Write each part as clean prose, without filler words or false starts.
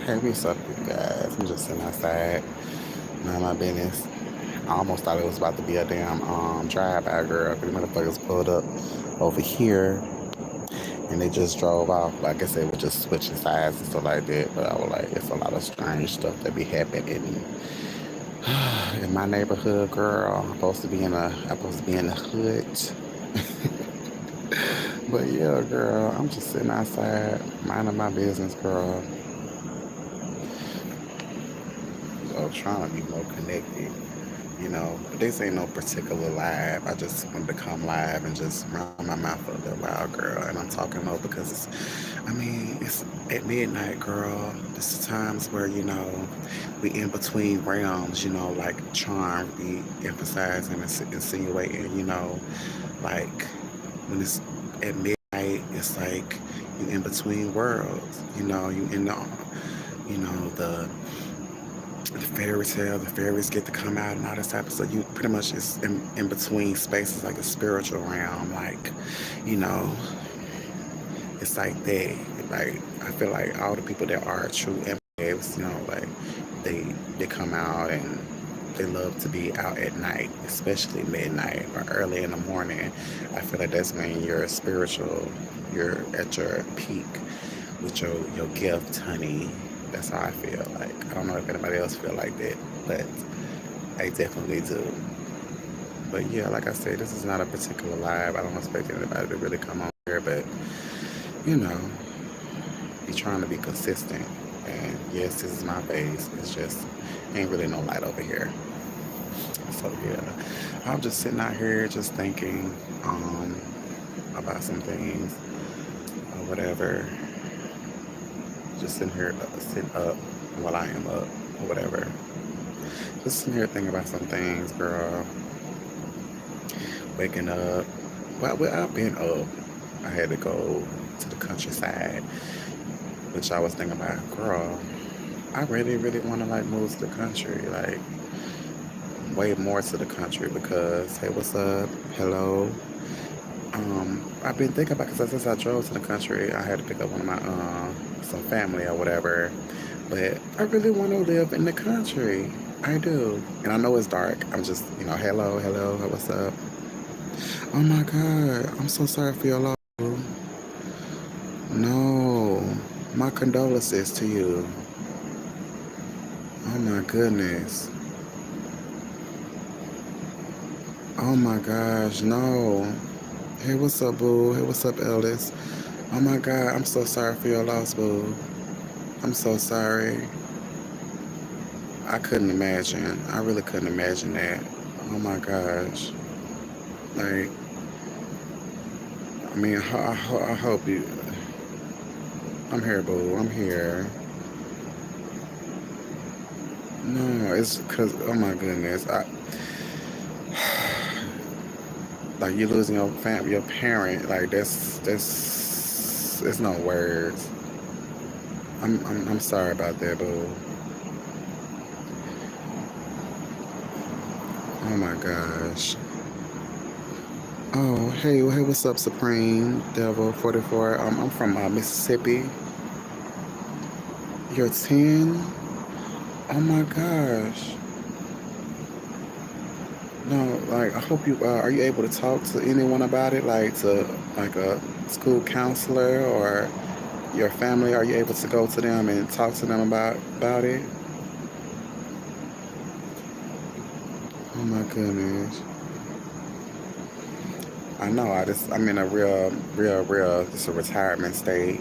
Hey, what's up, you guys? I'm just sitting outside, mind my business. I almost thought it was about to be a damn drive-by girl. The motherfuckers pulled up over here and they just drove off. Like I said, we're just switching sides and stuff like that. But I was like, it's a lot of strange stuff that be happening in my neighborhood, girl. I'm supposed to be in the hood. But yeah, girl, I'm just sitting outside, minding my business, girl. Trying to be more connected. But this ain't no particular live. I just wanted to come live and just run my mouth a little while, girl. And I'm talking low because it's at midnight, girl. This is times where, we in between realms, like charm, be emphasizing and insinuating, like when it's at midnight, it's like you in between worlds, you in the fairy tale, the fairies get to come out and all this type of stuff. You pretty much is in between spaces, like a spiritual realm, like, you know, it's like that. Like I feel like all the people that are true empaths, like they they come out and they love to be out at night, especially midnight or early in the morning. I feel like that's when you're spiritual, you're at your peak with your gift, honey. That's how I feel. Like I don't know if anybody else feel like that, but I definitely do. But yeah, like I said, this is not a particular live. I don't expect anybody to really come on here, but you know, be trying to be consistent. And yes, this is my face. It's just ain't really no light over here. So yeah, I'm just sitting out here just thinking about some things or whatever. Just sitting here, sitting up while I am up or whatever. Just sitting here thinking about some things, girl. Waking up. Well, I've been up. I had to go to the countryside, which I was thinking about, girl. I really, really want to like move to the country, like way more to the country because, hey, what's up? Hello. I've been thinking about because since I drove to the country, I had to pick up one of my some family or whatever. But I really want to live in the country. I do, and I know it's dark. I'm just, hello, hello, what's up? Oh my God, I'm so sorry for your loss. Boo. No, my condolences to you. Oh my goodness. Oh my gosh, no. Hey, what's up, boo? Hey, what's up, Ellis? Oh my God, I'm so sorry for your loss, boo. I'm so sorry. I couldn't imagine. I really couldn't imagine that. Oh my gosh. Like, I hope you. I'm here, boo. I'm here. No, it's because, oh my goodness. Like, you losing your parent. Like, it's no words. I'm sorry about that, boo. Oh my gosh. Oh, hey, what's up, Supreme Devil 44? I'm from Mississippi. You're 10? Oh my gosh. No, like, I hope are you able to talk to anyone about it? Like, to, like, a school counselor or your family? Are you able to go to them and talk to them about it? Oh my goodness. I know, I'm in a real, just a retirement state.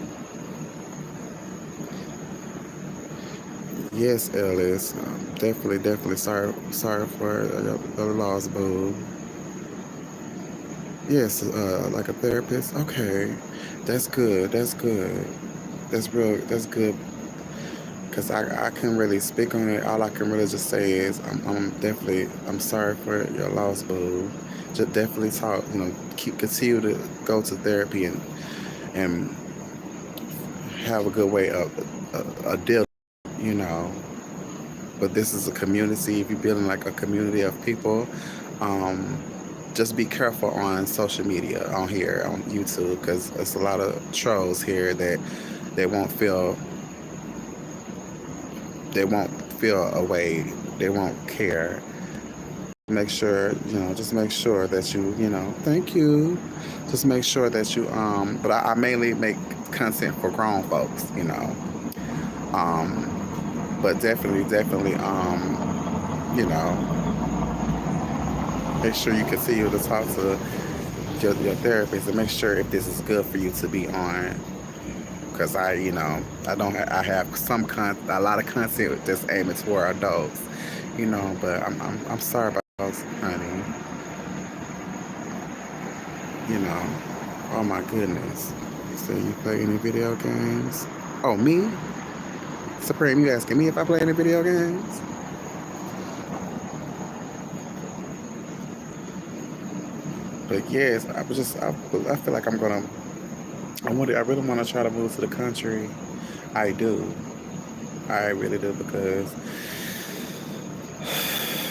Yes, Ellis. Definitely sorry for the loss, boo. Yes, like a therapist. Okay, that's good. That's good. That's good. Cause I couldn't really speak on it. All I can really just say is I'm sorry for your loss, boo. Just definitely talk. Continue to go to therapy and have a good way of a deal. You know. But this is a community. If you're building like a community of people, um, just be careful on social media on here on YouTube because there's a lot of trolls here that won't feel they won't feel a way. They won't care. Make sure, just make sure that thank you. Just make sure that but I mainly make content for grown folks, but definitely, make sure you continue to talk to your therapist and make sure if this is good for you to be on. Because I don't I have a lot of content that's aiming toward adults, but I'm sorry about those, honey, you know. Oh my goodness. So you play any video games? Oh, me? Supreme, you asking me if I play any video games? But yes, I feel like I really want to try to move to the country. I do. I really do because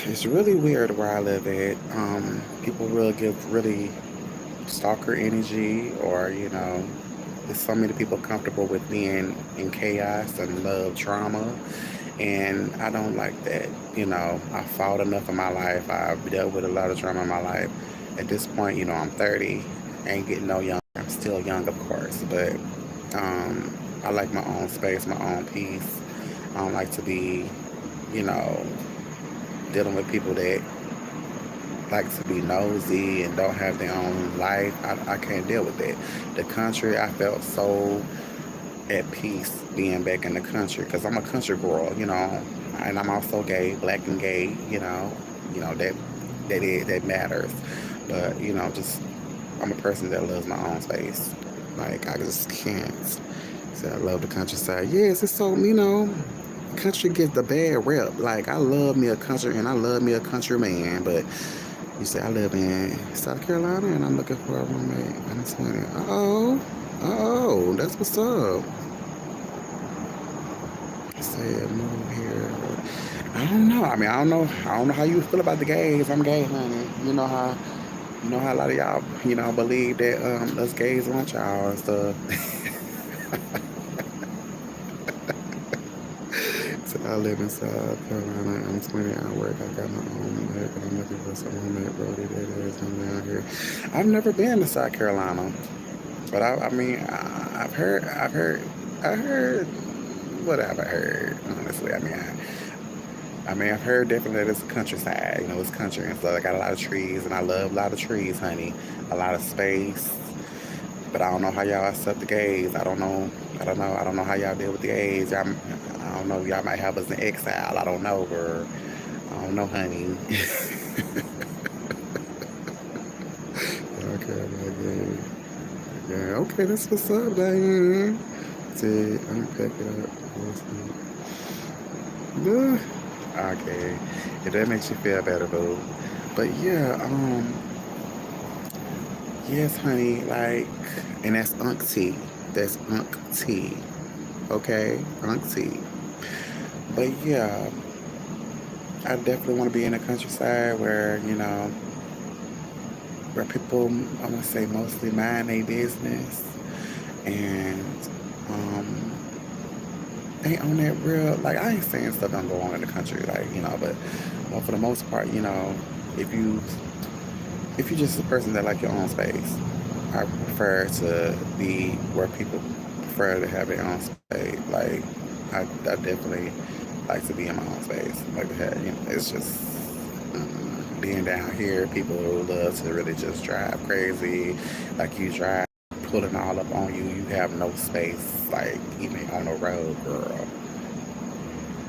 it's really weird where I live at. People really give really stalker energy, or there's so many people comfortable with being in chaos and love drama, and I don't like that. I fought enough in my life. I've dealt with a lot of drama in my life. At this point, I'm 30, ain't getting no younger. I'm still young, of course, but I like my own space, my own peace. I don't like to be, you know, dealing with people that like to be nosy and don't have their own life. I can't deal with that. The country, I felt so at peace being back in the country because I'm a country girl, and I'm also gay, black and gay, that matters. But just I'm a person that loves my own space. Like I just can't. So I love the countryside. Yes, it's so country gets the bad rep. Like I love me a country and I love me a country man, but you say I live in South Carolina and I'm looking for a roommate. I'm 20. Uh-oh, that's what's up. Say move here. I don't know. I mean, I don't know how you feel about the gays. I'm gay, honey. You know how a lot of y'all, believe that us gays want y'all and stuff. So I live in South Carolina. I'm 20. I work. I got my own life, but I'm looking for some roommate, Brody. That is I'm down here. I've never been to South Carolina, but I mean, I heard. What have I heard? Honestly, I've heard definitely that it's countryside. It's country and stuff. I got a lot of trees, and I love a lot of trees, honey. A lot of space. But I don't know how y'all accept the gays. I don't know. I don't know how y'all deal with the gays. I don't know. Y'all might have us in exile. I don't know, girl. I don't know, honey. Okay, okay. Yeah, okay, that's what's up, Diane. See, I'm picking up. Yeah. Okay. If that makes you feel better, boo. But yeah, yes, honey, like, and that's Unc T. That's Unc T. Okay? Unc T. But yeah, I definitely want to be in the countryside where people, I want to say mostly mind their business and ain't on that real, like, I ain't saying stuff don't go on in the country, like, but for the most part, if you if you're just a person that like your own space, I prefer to be where people prefer to have their own space. Like, I definitely like to be in my own space. Like that, it's just being down here. People love to really just drive crazy. Like you drive, pulling all up on you. You have no space, like even on the road, girl.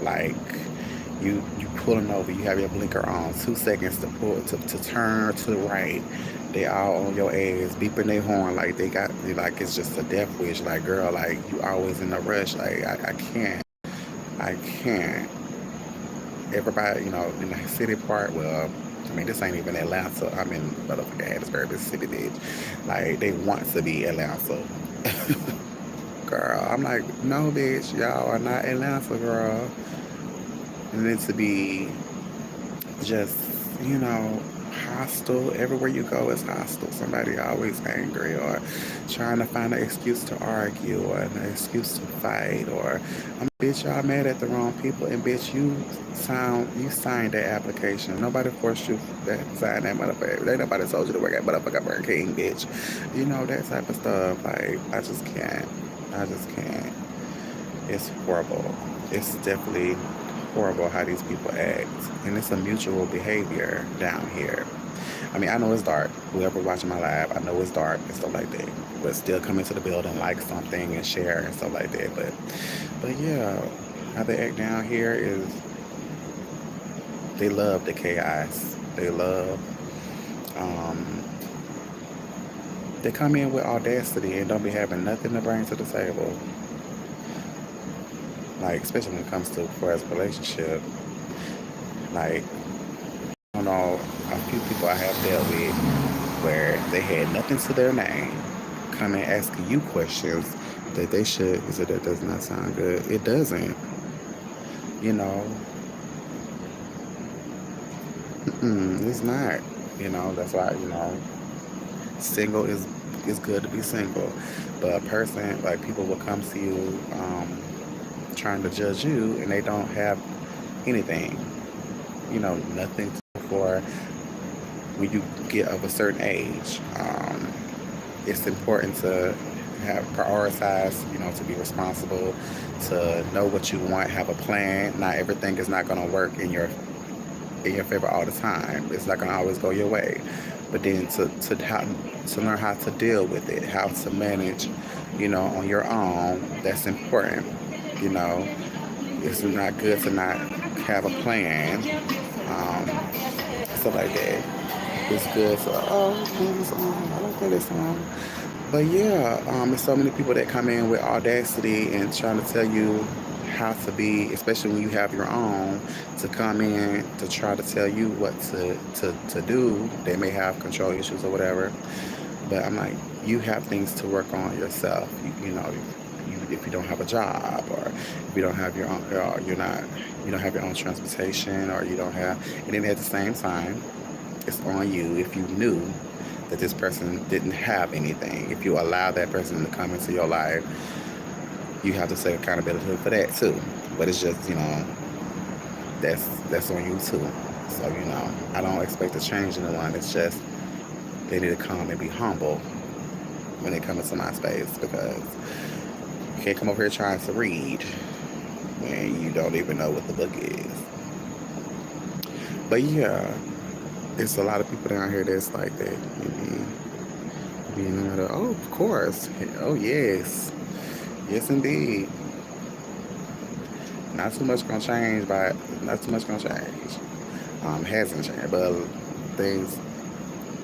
Like you pulling over, you have your blinker on, 2 seconds to pull to turn to the right. They all on your ass, beeping their horn like they got like it's just a death wish. Like girl, like you always in a rush. Like I can't. I can't. Everybody, in the city part, well, I mean, this ain't even Atlanta. I'm in motherfucking Hattiesburg, Mississippi, bitch. Like, they want to be Atlanta. Girl, I'm like, no, bitch, y'all are not Atlanta, girl. And then to be just, hostile. Everywhere you go is hostile. Somebody always angry or trying to find an excuse to argue or an excuse to fight or bitch, y'all mad at the wrong people and bitch you signed that application. Nobody forced you to sign that motherfucker. Ain't nobody told you to work at motherfucker Burger King, bitch. You know, that type of stuff. Like I just can't. I just can't. It's horrible. It's definitely horrible how these people act. And it's a mutual behavior down here. I mean, I know it's dark. Whoever watching my live, I know it's dark and stuff like that. But still come into the building, like something and share and stuff like that. But yeah, how they act down here is they love the chaos. Um, they come in with audacity and don't be having nothing to bring to the table. Like, especially when it comes to for as a relationship. Like, I don't know, a few people I have dealt with where they had nothing to their name, come and asking you questions that they should. He said that does not sound good. It doesn't. You know, it's not. You know, that's why, single is good to be single. But a person, like people will come to you trying to judge you and they don't have anything. Nothing for when you get of a certain age. It's important to have prioritize, to be responsible, to know what you want, have a plan. Not everything is not going to work in your favor all the time. It's not going to always go your way. But then to learn how to deal with it, how to manage, on your own, that's important. You know, it's not good to not have a plan, stuff like that. It's good to, I like that song. But yeah, there's so many people that come in with audacity and trying to tell you how to be, especially when you have your own, to come in to try to tell you what to do. They may have control issues or whatever. But I'm like, you have things to work on yourself. If you don't have a job or if you don't have your own, you don't have your own transportation or you don't have, and then at the same time, it's on you if you knew that this person didn't have anything. If you allow that person to come into your life, you have to take accountability for that too. But it's just, that's on you too. So, I don't expect to change anyone. It's just they need to come and be humble when they come into my space because you can't come over here trying to read when you don't even know what the book is. But yeah, it's a lot of people down here that's like that. Oh, of course. Oh, yes. Yes, indeed. Not too much gonna change, but not too much gonna change. Hasn't changed, but things,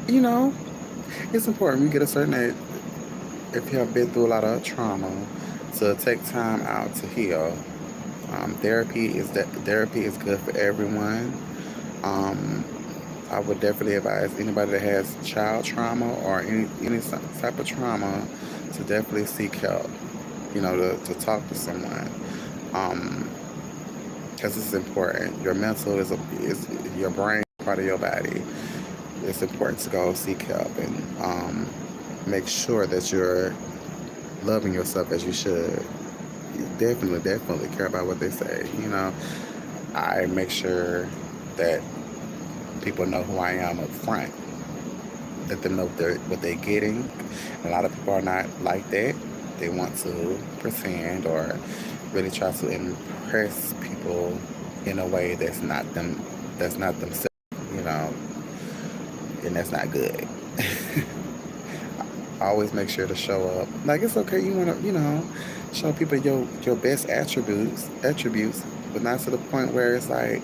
you know, it's important. You get a certain age, if you have been through a lot of trauma, to take time out to heal. Therapy is good for everyone. Um, I would definitely advise anybody that has child trauma or any type of trauma to definitely seek help. To talk to someone, because it's important. Your mental is your brain part of your body. It's important to go seek help and make sure that you're loving yourself as you should. You definitely care about what they say. I make sure that people know who I am up front. Let them know what they're getting. A lot of people are not like that. They want to pretend or really try to impress people in a way that's not them. That's not themselves. You know, and that's not good. Always make sure to show up. Like it's okay. You want to, show people your best attributes, but not to the point where it's like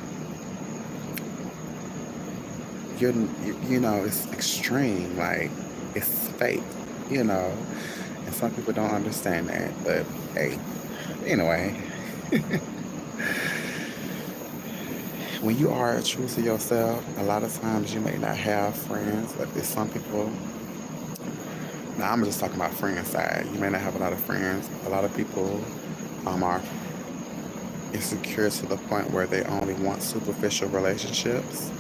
it's extreme, like it's fake, and some people don't understand that. But hey, anyway, when you are true to yourself, a lot of times you may not have friends, but there's some people. Now I'm just talking about friend side. You may not have a lot of friends. A lot of people are insecure to the point where they only want superficial relationships.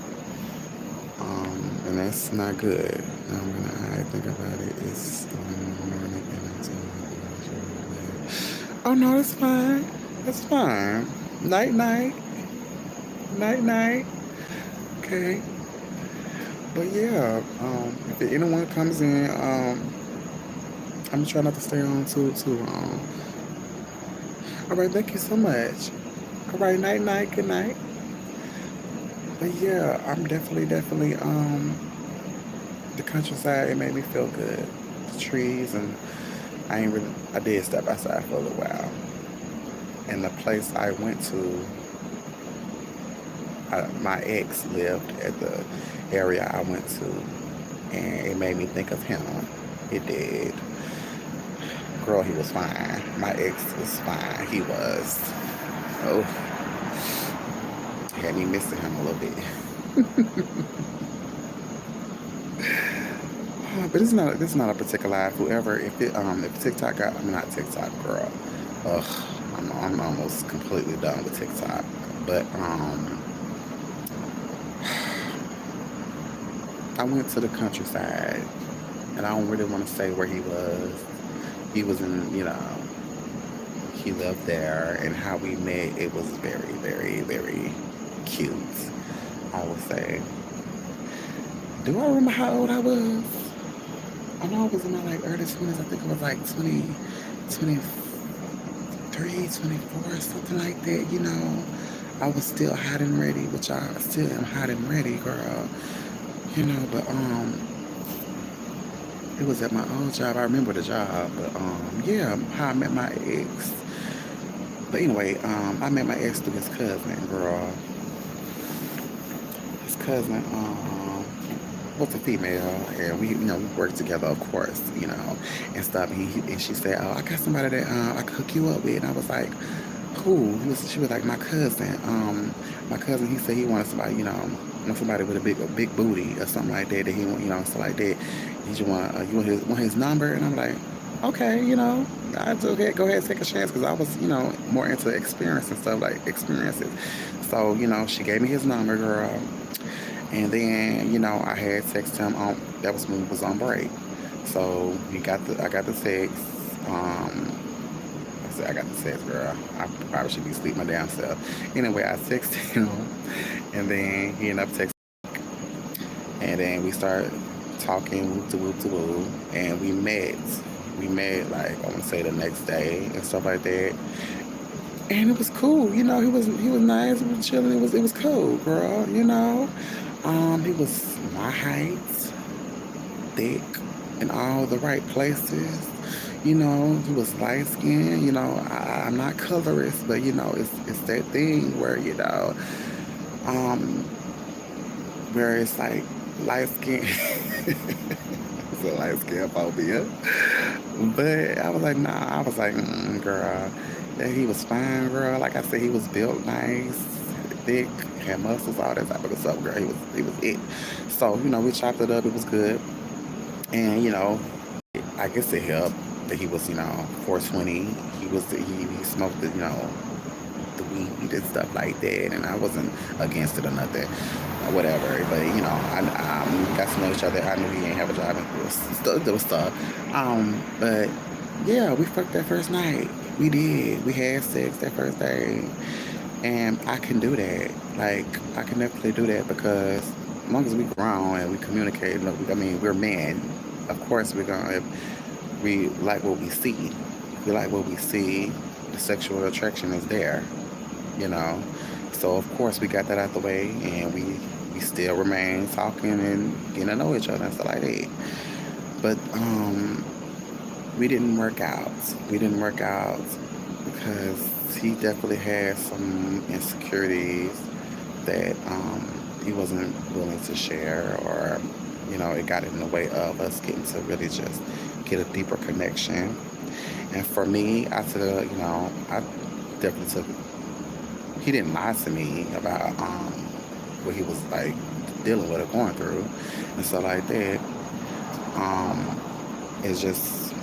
that's not good. When I think about it, it's oh no, it's fine. It's fine. Night night. Night night. Okay. But yeah, if anyone comes in, I'm trying not to stay on too long. All right, thank you so much. All right, night night, good night. But yeah, I'm definitely the countryside. It made me feel good. The trees and I did step outside for a little while. And the place I went to, my ex lived at the area I went to, and it made me think of him. It did. Girl, he was fine. My ex was fine. He was. Oh, had me missing him a little bit. But it's not a particular life. Whoever, if TikTok got, I mean not TikTok, girl. Ugh, I'm almost completely done with TikTok. But I went to the countryside, and I don't really want to say where he was. He was in, he lived there, and how we met, it was very, very, very cute. I would say. Do I remember how old I was? I know I was in my like early 20s. I think it was like 20, 23, 24, something like that. I was still hot and ready, which I still am hot and ready, girl. But it was at my old job. I remember the job, but yeah, how I met my ex. But anyway, I met my ex through his cousin, girl. His cousin was a female, and we worked together, of course, and stuff. And she said, "Oh, I got somebody that I could hook you up with," and I was like, "Who?" She was like, "My cousin." My cousin, he said he wanted somebody, want somebody with a big booty or something like that. That he want, something like that. You want his number? And I'm like, okay, I just go ahead and take a chance, because I was, more into experience and stuff, like experiences. So, she gave me his number, girl. And then, I had texted him on, that was when we was on break. So I got the text. I said I got the text, girl. I probably should be sleeping my damn self. Anyway, I texted him, and then he ended up texting, and then we started talking, whoop to whoop to whoop, and we met. We met, like, I want to say the next day and stuff like that. And it was cool, he was nice, we was chilling, it was cool, girl, he was my height, thick, in all the right places. He was light skinned. I'm not colorist, but it's that thing where where it's like light skin. It's a light skin phobia. But I was like, nah. I was like, girl, yeah, he was fine, girl. Like I said, he was built nice, thick, had muscles, all that type of stuff, girl. He was it. So we chopped it up. It was good, and I guess it helped that he was 420. He smoked the weed and stuff like that, and I wasn't against it or nothing, or whatever. But we got to know each other. I knew he ain't have a job, and there was stuff. But yeah, we fucked that first night. We did. We had sex that first day, and I can do that. Like, I can definitely do that, because as long as we grown and we communicate, I mean, we're men. Of course, if we like what we see. If we like what we see, the sexual attraction is there, you know. So of course we got that out the way, and we still remain talking and getting to know each other and stuff like that. But we didn't work out. We didn't work out because he definitely had some insecurities that he wasn't willing to share, or it got in the way of us getting to really just get a deeper connection. And for me, I took, I definitely took. He didn't lie to me about what he was like dealing with or going through and stuff like that. It's just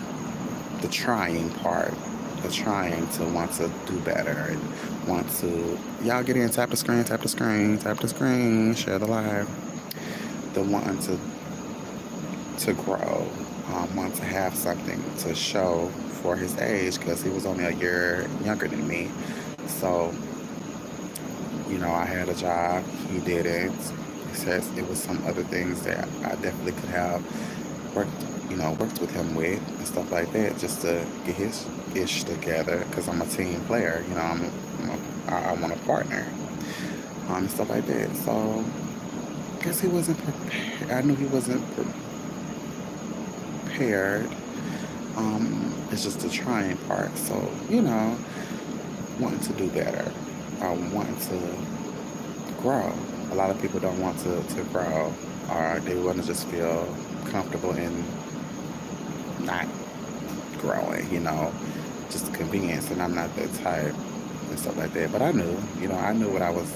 the trying part, the trying to want to do better and want to. Y'all get in, tap the screen, tap the screen, tap the screen, share the live. The wanting to to grow, wanted to have something to show for his age because he was only a year younger than me. So, I had a job, he didn't. He says it was some other things that I definitely could have worked, worked with him with and stuff like that just to get his ish together because I'm a team player. I want a partner, and stuff like that. So, I guess he wasn't prepared. I knew he wasn't prepared. It's just the trying part. So, wanting to do better. Wanting to grow. A lot of people don't want to grow, or they want to just feel comfortable in not growing, just convenience. And I'm not that type and stuff like that. But I knew what I was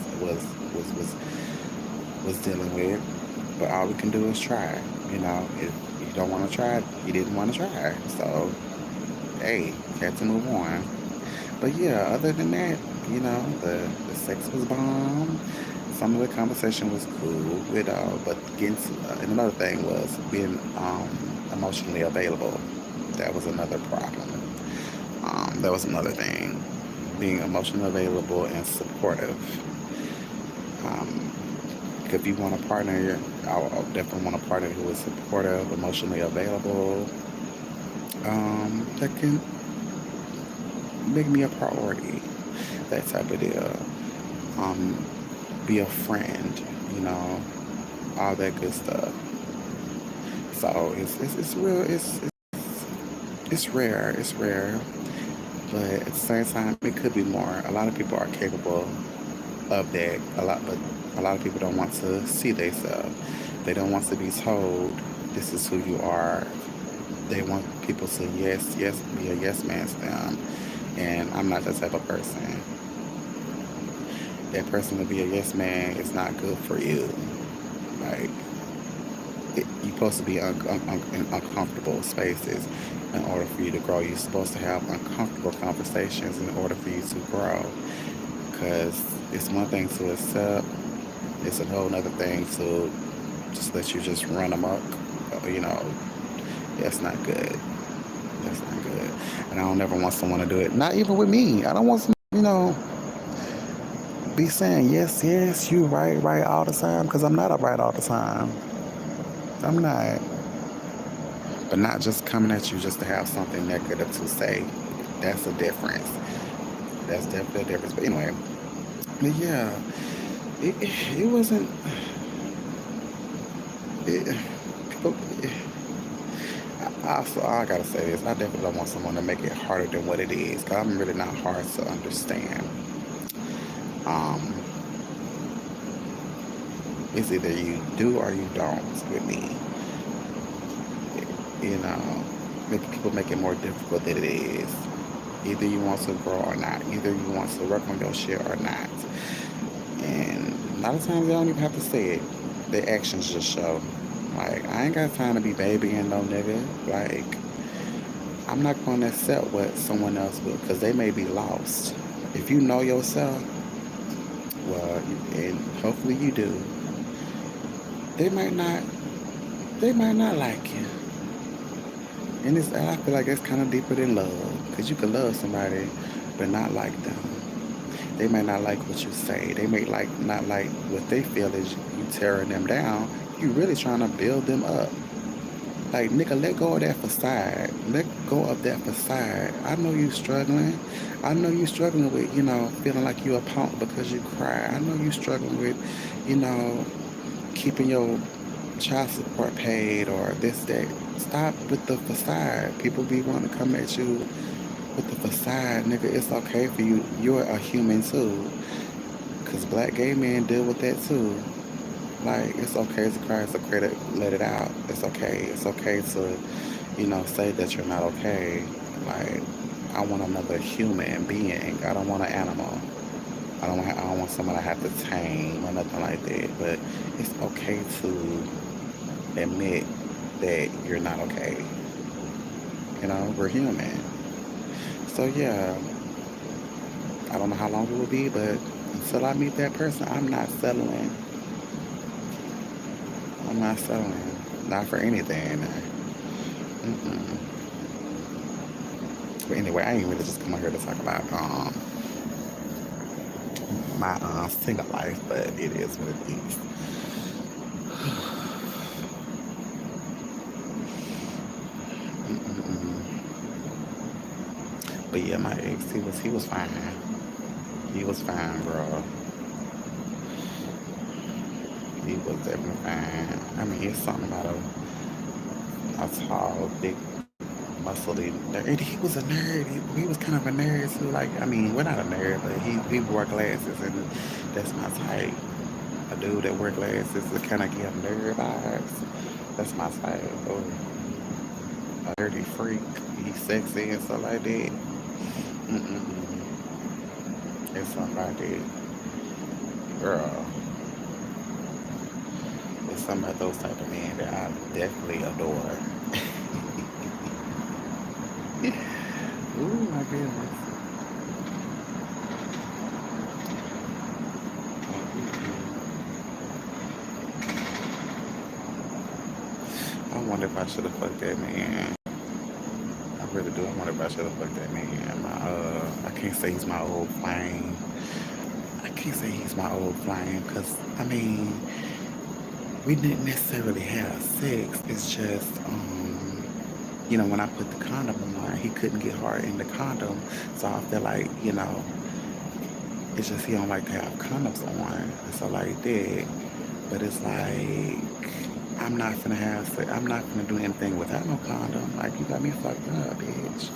was dealing with. But all we can do is try. If you don't want to try, you didn't want to try. So, hey, had to move on. But yeah, other than that, the sex was bomb. Some of the conversation was cool, but and another thing was being emotionally available. That was another problem. That was another thing. Being emotionally available and supportive. Um, if you want a partner, I'll definitely want a partner who is supportive, emotionally available, that can make me a priority, that type of deal. Um, be a friend, you know, all that good stuff. So it's real. It's rare. It's rare, but at the same time, it could be more. A lot of people are capable of that. But a lot of people don't want to see themselves. They don't want to be told this is who you are. They want people to yes, be a yes man to them. And I'm not that type of person. That person to be a yes man is not good for you. Like, you're supposed to be in uncomfortable spaces in order for you to grow. You're supposed to have uncomfortable conversations in order for you to grow. Because it's one thing to accept, it's a whole other thing to just let you just run amok. You know, that's not good. That's not good. And I don't ever want someone to do it. Not even with me. I don't want some, be saying yes, yes, you right all the time. Because I'm not a right all the time. I'm not. But not just coming at you just to have something negative to say. That's a difference. That's definitely a difference. But anyway, but yeah, it wasn't. It, people, I gotta say this. I definitely don't want someone to make it harder than what it is. Cause I'm really not hard to understand. Um, it's either you do or you don't with me. You know, people make it more difficult than it is. Either you want to grow or not. Either you want to work on your shit or not. And a lot of times they don't even have to say it. Their actions just show. Like, I ain't got time to be babying no nigga. Like, I'm not going to accept what someone else will because they may be lost. If you know yourself, well, and hopefully you do, they might not, they might not like you. And I feel like it's kind of deeper than love because you can love somebody but not like them. They may not like what you say. They may not like what they feel is you tearing them down. You really trying to build them up. Like, nigga, let go of that facade. Let go of that facade. I know you struggling. I know you struggling with, feeling like you a punk because you cry. I know you struggling with, you know, keeping your child support paid or this, that. Stop with the facade. People be wanting to come at you with the facade. Nigga, it's okay for you. You're a human too. Because black gay men deal with that too. Like, it's okay to cry, it's okay to let it out. It's okay. It's okay to, say that you're not okay. Like, I want another human being. I don't want an animal. I don't want someone I have to tame or nothing like that. But it's okay to admit that you're not okay. We're human. So yeah, I don't know how long it will be, but until I meet that person, I'm not settling. I'm not settling. Not for anything. Mm-mm. But anyway, I ain't really just come out here to talk about my single life, but it is what it is. Mm-mm-mm. But yeah, my ex, he was fine. He was fine, bro. He was definitely fine. I mean, it's something about a tall, big, muscly nerd. And he was a nerd. He was kind of a nerd too. Like, I mean, we're not a nerd, but he wore glasses, and that's my type. A dude that wear glasses to kind of give nerd vibes. That's my type. Or a nerdy freak. He's sexy and stuff like that. Mm-mm-mm. It's something like that. Girl, it's some of those type of men that I definitely adore. Ooh, my goodness. I wonder if I should have fucked that man. I really do. I wonder if I should have fucked that man. I can't say he's my old flame. I can't say he's my old flame because, I mean, we didn't necessarily have sex. It's just, when I put the condom on, he couldn't get hard in the condom. So I feel like, it's just he don't like to have condoms on and stuff like that. But it's like I'm not gonna do anything without no condom. Like you got me fucked up, bitch.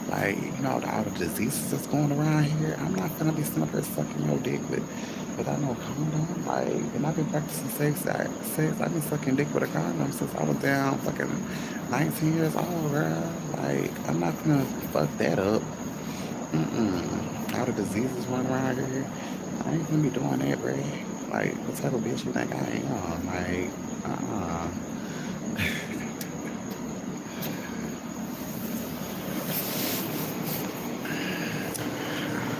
Like, all the diseases that's going around here. I'm not gonna be sitting up here sucking your dick without no condom. Like, and I've been practicing I've been sucking dick with a condom since I was down fucking 19 years old, girl. Like, I'm not gonna fuck that up. Mm-mm. All the diseases running around here. I ain't gonna be doing that, bro. Like, what type of bitch you think I am? Like, uh-uh.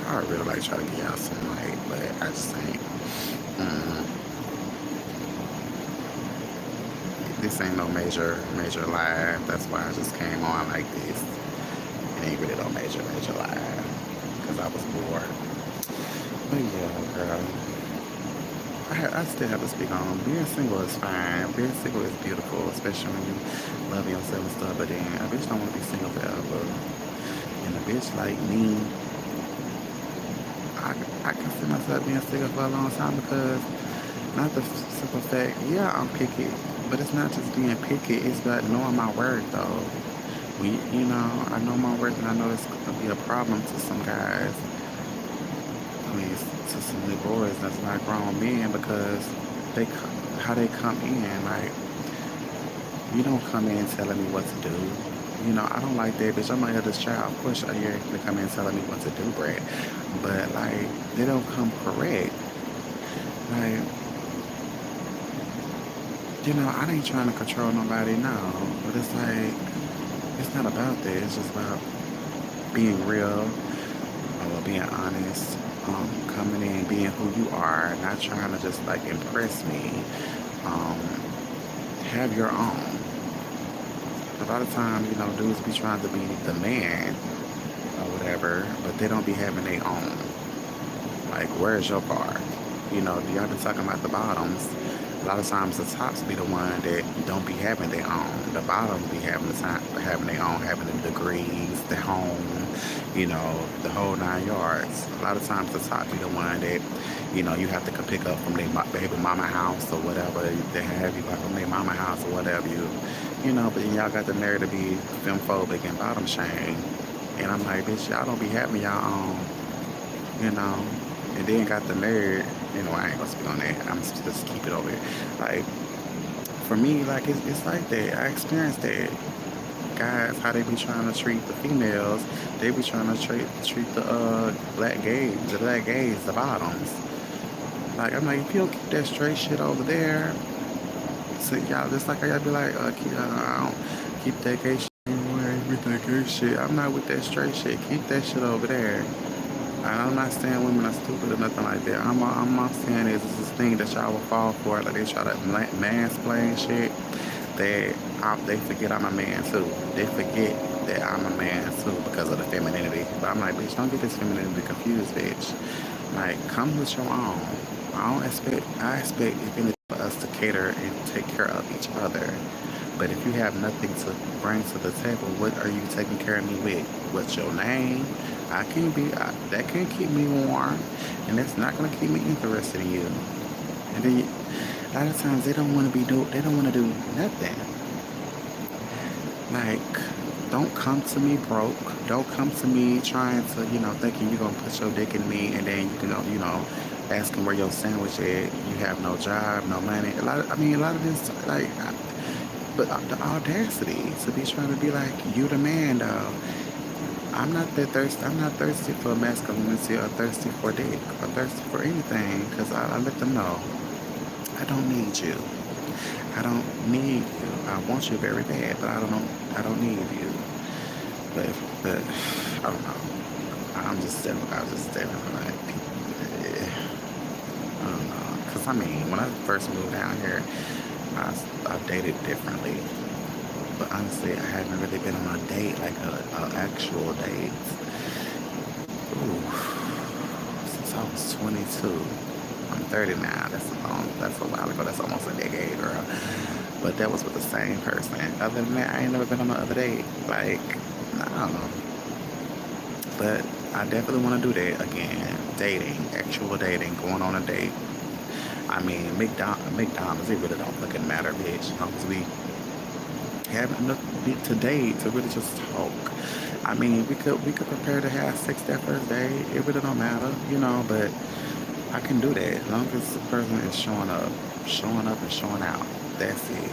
I really like try to get out some light, but I just ain't. Mm, this ain't no major live. That's why I just came on like this. It ain't really no major live because I was bored. But yeah, girl. I still have to speak on being single is fine. Being single is beautiful, especially when you love yourself and stuff. But then a bitch don't want to be single forever. And a bitch like me, I, I can see myself being single for a long time because not the simple fact, yeah, I'm picky, but it's not just being picky. It's about knowing my worth, though. I know my worth, and I know it's gonna be a problem to some guys. I mean, to some new boys that's not grown men because how they come in, like you don't come in telling me what to do. I don't like that, bitch. I'm my eldest child. Of course, you're gonna come in telling me what to do, Brad. But like, they don't come correct. Like, I ain't trying to control nobody now, but it's like, it's not about that. It's just about being real, being honest, coming in, being who you are, not trying to just like impress me. Um, have your own. A lot of times, dudes be trying to be the man or whatever, but they don't be having their own. Like, where's your part? Y'all been talking about the bottoms. A lot of times the tops be the one that don't be having their own. The bottoms be having their own, having the degrees, the home, the whole 9 yards. A lot of times the top be the one that, you have to pick up from their baby mama house or whatever they have you like from their mama house or whatever but then y'all got the nerve to be femphobic and bottom shame. And I'm like, bitch, y'all don't be having y'all own, you know. And then got the nerve, I ain't gonna speak on that. I'm just keep it over here. Like, for me, like, it's like that. I experienced that. Guys, how they be trying to treat the females, they be trying to treat the black gays, the bottoms. Like, I'm like, if you don't keep that straight shit over there, so y'all, just like y'all be like, I don't keep that gay shit anywhere, with that gay shit. I'm not with that straight shit. Keep that shit over there. And I'm not saying women are stupid or nothing like that. I'm not saying is this thing that y'all will fall for. Like, they try to mansplain shit. they forget I'm a man too. They forget that I'm a man too because of the femininity. But I'm like, bitch, don't get this femininity confused, bitch. Like, come with your own. I expect, if anything, for us to cater and take care of each other. But if you have nothing to bring to the table, what are you taking care of me with? What's your name? That can't keep me warm, and that's not gonna keep me interested in you. And then a lot of times they don't want to do nothing. Like, don't come to me broke. Don't come to me trying to, thinking you're gonna put your dick in me, and then asking where your sandwich at. You have no job, no money. A lot of this, like, but the audacity to be trying to be like, you the man, though. I'm not that thirsty. I'm not thirsty for masculinity or thirsty for dick or thirsty for anything, because I let them know I don't need you. I don't need you. I want you very bad, but I don't need you. But I don't know. I was just staring like, eh, I don't know. Cause when I first moved down here, I dated differently. But honestly, I haven't really been on a date, like a actual date. Ooh, since I was 22. I'm 30 now. That's a while ago. That's almost a decade, girl. But that was with the same person. Other than that, I ain't never been on another date. Like, I don't know. But I definitely want to do that again. Dating, actual dating, going on a date. McDonald's, it really don't fucking matter, bitch. As long as we have enough to date to really just talk. We could prepare to have sex that first day. It really don't matter, but I can do that as long as the person is showing up and showing out. That's it.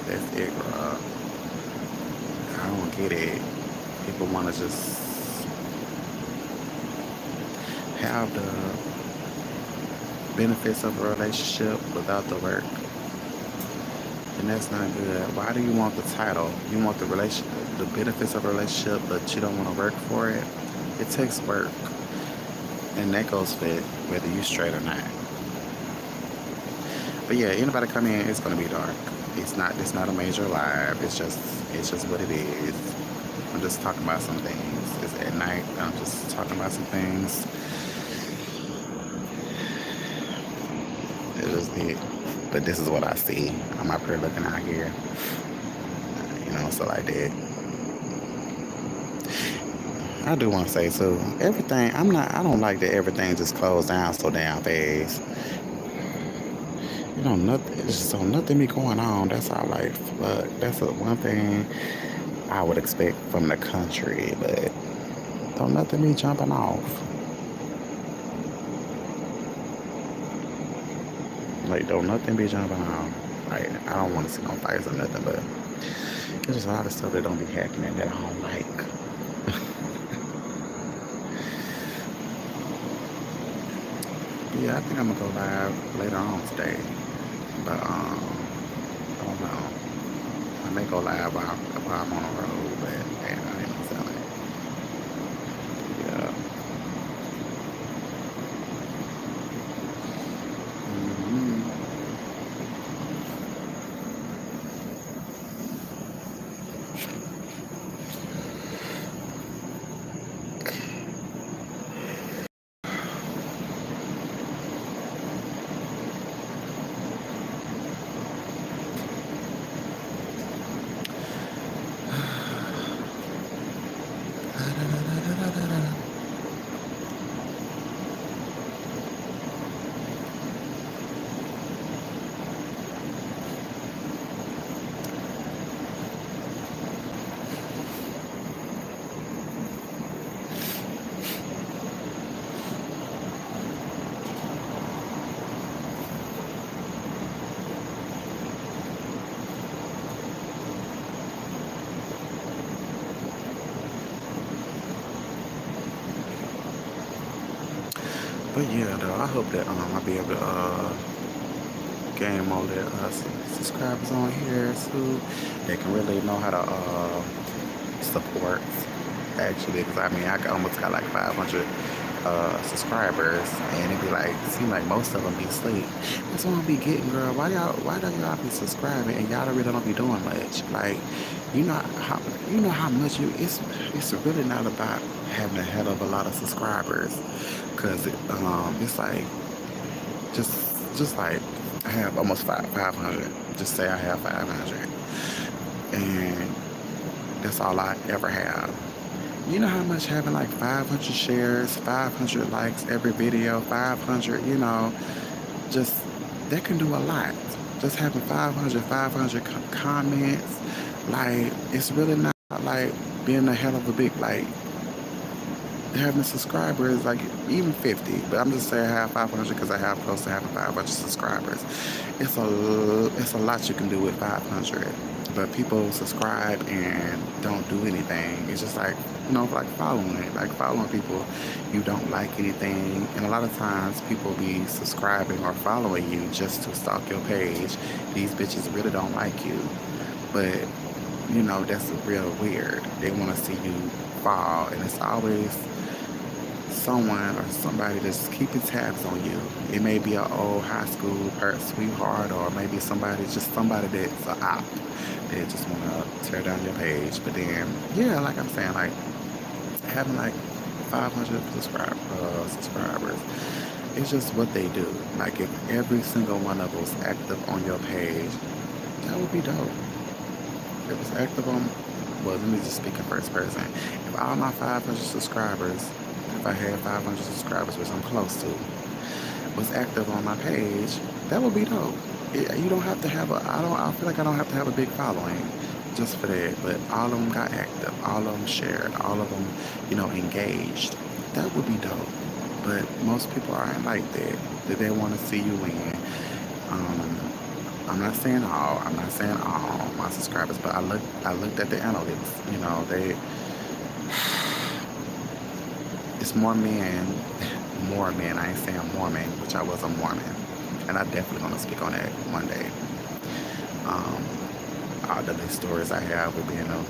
That's it, girl. I don't get it. People want to just have the benefits of a relationship without the work, and that's not good. Why do you want the title? You want the benefits of a relationship, but you don't want to work for it. It takes work, and that goes for whether you straight or not. But yeah, anybody come in, it's gonna be dark. It's not a major live. It's just what it is. I'm just talking about some things. It's at night. I'm just talking about some things. It's just it. But this is what I see. I'm up here looking out here. So like that. I do want to say too, everything. I don't like that everything just closed down so damn fast. Nothing. It's just so nothing be going on. That's all. Like, fuck. That's the one thing I would expect from the country, but don't nothing be jumping off. Like, don't nothing be jumping off. Like, I don't want to see no fights or nothing, but there's just a lot of stuff that don't be happening that I don't like. Yeah, I think I'm gonna go live later on today, but I don't know. I may go live while I'm on the road, but man, I ain't gonna tell it. Yeah. Hmm. But yeah, though, I hope that I'll be able to gain more subscribers on here too. They can really know how to support, actually, because I almost got like 500 subscribers, and it be like, seem like most of them be asleep. That's what I be getting, girl. Why don't y'all be subscribing and y'all really don't be doing much? Like, you know how much it's really not about having a hell of a lot of subscribers, cause it's like just like I have almost 500. Just say I have 500, and that's all I ever have. You know how much having like 500 shares, 500 likes every video, 500, just that can do a lot. Just having 500 comments, like it's really not like being a hell of a big, like having subscribers, like even 50. But I'm just saying I have 500 because I have close to having 500 subscribers. It's a lot you can do with 500. But people subscribe and don't do anything. It's just like, like following people you don't like anything. And a lot of times people be subscribing or following you just to stalk your page. These bitches really don't like you. But, that's real weird. They want to see you fall. And it's always someone or somebody that's keeping tabs on you. It may be an old high school sweetheart, or maybe just somebody that's an op. They just want to tear down your page. But then, yeah, like I'm saying, like having like 500 subscribers, it's just what they do. Like if every single one of us active on your page, that would be dope. If it was active on, well, let me just speak in first person. If all my 500 subscribers, if I had 500 subscribers, which I'm close to, was active on my page, that would be dope. You don't have to have I feel like I don't have to have a big following just for that, but all of them got active, all of them shared, all of them, engaged. That would be dope. But most people aren't like that. They want to see you win. Um, I'm not saying all my subscribers, but I looked at the analytics. It's more men. I ain't saying Mormon, which I was a Mormon, and I definitely gonna speak on that one day. Um, all the stories I have with being a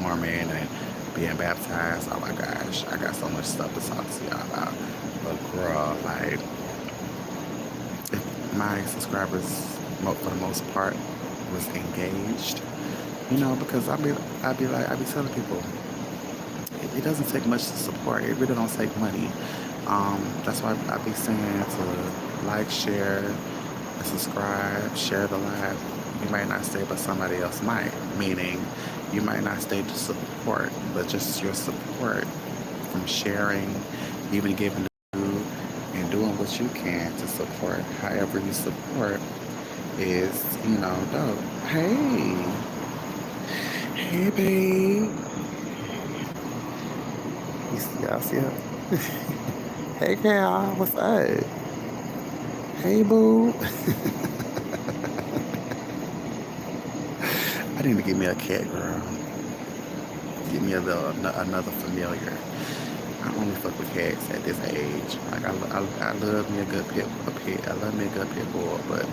Mormon and being baptized. Oh my gosh, I got so much stuff to talk to y'all about. But girl, like if my subscribers, for the most part, was engaged, because I be telling people it doesn't take much to support. It really don't take money. That's why I be saying to like, share, and subscribe, share the live. You might not stay, but somebody else might. Meaning, you might not stay to support, but just your support from sharing, even giving food, and doing what you can to support. However you support is, dope. Hey, babe. Y'all see her? Hey, girl, what's up? Hey, boo. I need to get me a cat, girl. Get me another familiar. I only fuck with cats at this age. Like I love me a good pet. I love me a good pit bull, but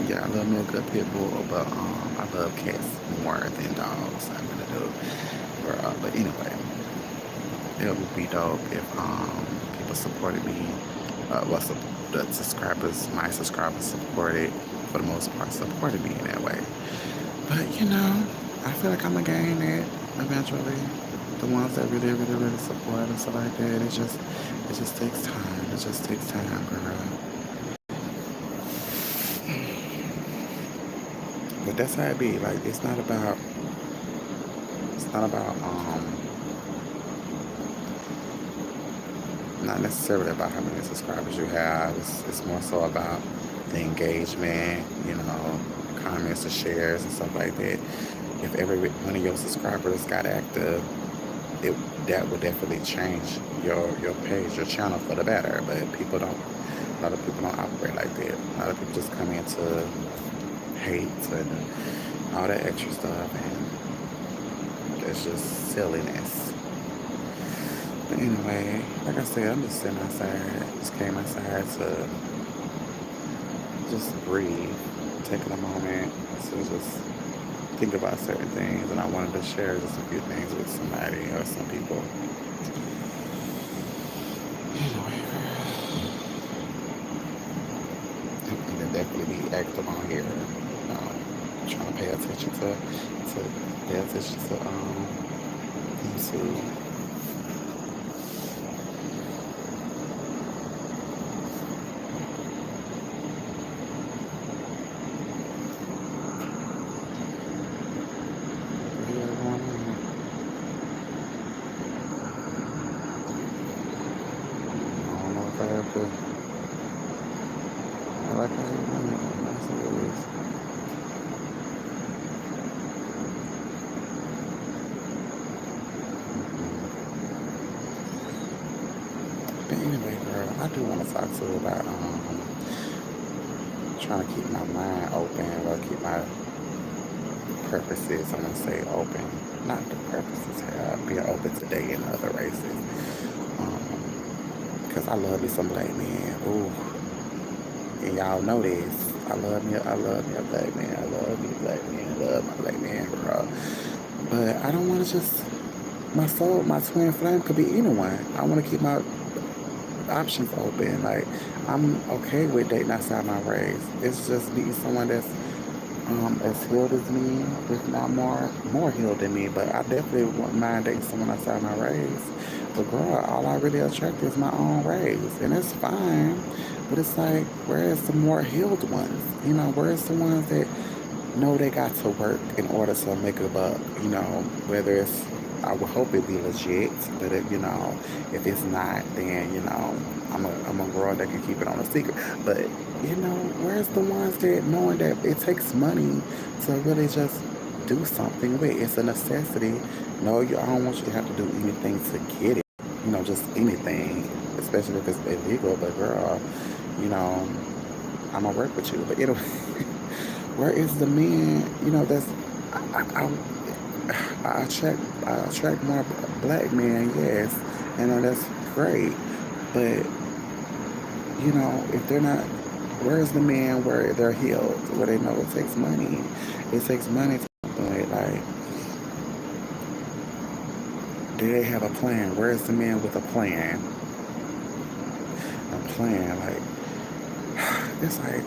yeah, I love me a good pit bull. But I love cats more than dogs. I really do. But anyway, it would be dope if people supported me. My subscribers supported, for the most part, supported me in that way. But I feel like I'm gonna gain it eventually. The ones that really, really, really support and stuff like that, it just takes time. It just takes time, girl. But that's how it be. Like it's not about not necessarily about how many subscribers you have. It's more so about the engagement, comments and shares and stuff like that. If every one of your subscribers got active, that would definitely change your page, your channel for the better. But a lot of people don't operate like that. A lot of people just come in to hate and all that extra stuff, and it's just silliness. But anyway, like I said, I'm just sitting outside. Just came outside to just breathe, taking a moment to just think about certain things, and I wanted to share just a few things with somebody or some people. active on here. Trying to pay attention to YouTube. Yeah, going on. I don't know if I have to. I like how you run it. Nice as it is. But anyway, girl, I do want to talk to you about trying to keep my mind open or keep my purposes, I'm gonna say open. Not the purposes, being open to dating other races. Because I love me some black men. Ooh, and y'all know this. I love me a black man. I love me a black man. I love my black man, girl. But I don't want to just, my soul, my twin flame could be anyone. I want to keep my options open. Like, I'm okay with dating outside my race. It's just meeting someone that's as healed as me, if not more healed than me. But I definitely wouldn't mind dating someone outside my race. But girl, all I really attract is my own race, and it's fine. But it's like, where's the more healed ones? You know, where's the ones that know they got to work in order to make a buck? You know, whether it's, I would hope it be legit, but if, you know, if it's not, then, you know, I'm a girl that can keep it on a secret. But, you know, where's the ones that knowing that it takes money to really just do something with? It's a necessity. No, I don't want you to have to do anything to get it. You know, just anything, especially if it's illegal. But girl, you know, I'm gonna work with you. But anyway, where is the man? You know, that's I attract more black men, yes, and that's great. But you know, if they're not, where's the man where they're healed, where they know it takes money? It takes money to do it. Like, do they have a plan? Where's the man with a plan? A plan, like, it's like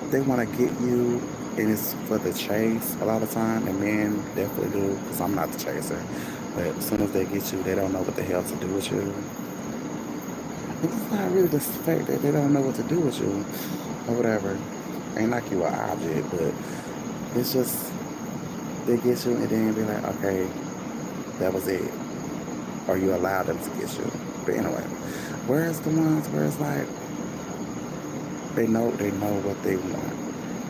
they want to get you, and it's for the chase a lot of time, and men definitely do, because I'm not the chaser. But as soon as they get you, they don't know what the hell to do with you. It's not really the fact that they don't know what to do with you or whatever. Ain't like you an object, but it's just they get you and then be like, okay, that was it. Or you allow them to get you. But anyway, where's the ones where it's like they know what they want.